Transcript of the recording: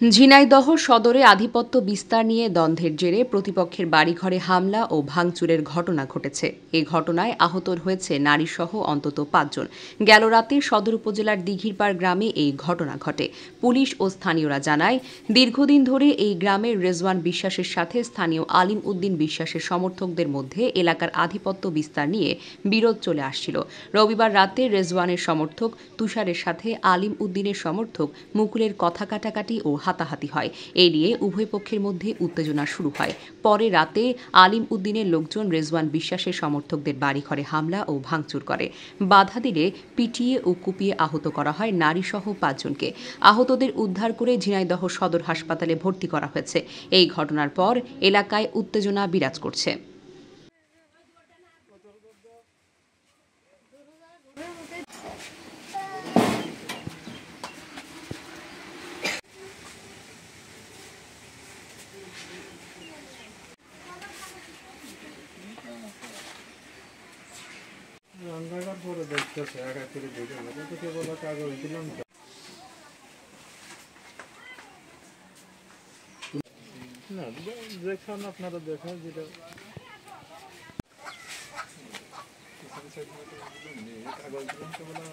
ঝিনাইদহ সদরে আধিপত্য বিস্তার নিয়ে দ্বন্দ্বের জেরে প্রতিপক্ষের বাড়িঘরে হামলা ও ভাঙচুরের ঘটনা ঘটেছে। এ ঘটনায় আহত হয়েছে নারীসহ অন্তত ৫ জন। গেল রাতে সদর উপজেলার দিঘিরপাড় গ্রামে এই ঘটনা ঘটে। পুলিশ ও স্থানীয়রা জানায়, দীর্ঘদিন ধরে এই গ্রামের রেজওয়ান বিশ্বাসের সাথে স্থানীয় আলিম উদ্দিন বিশ্বাসের সমর্থকদের মধ্যে এলাকার আধিপত্য বিস্তার নিয়ে বিরোধ চলে আসছিল। রবিবার রাতে রেজওয়ানের সমর্থক তুষারের সাথে আলিম উদ্দিনের সমর্থক মুকুলের কথা কাটাকাটি ও হাতাহাতি হয়। এ নিয়ে উভয় পক্ষের মধ্যে উত্তেজনা শুরু হয়। পরে রাতে আলিম উদ্দিনের লোকজন রেজওয়ান বিশ্বাসের সমর্থকদের বাড়িঘরে হামলা ও ভাঙচুর করে। বাধা দিলে পিটিয়ে ও কুপিয়ে আহত করা হয় নারীসহ ৫ জনকে। আহতদের উদ্ধার করে ঝিনাইদহ সদর হাসপাতালে ভর্তি করা হয়েছে। এই ঘটনার পর এলাকায় উত্তেজনা বিরাজ করছে। রান্নাঘর পরে দেখতেছে এক এক করে দেখে কিন্তু কেবল কাগজ দিলাম না দেখুন আপনারা দেখেন যেটা কাগজ দিলাম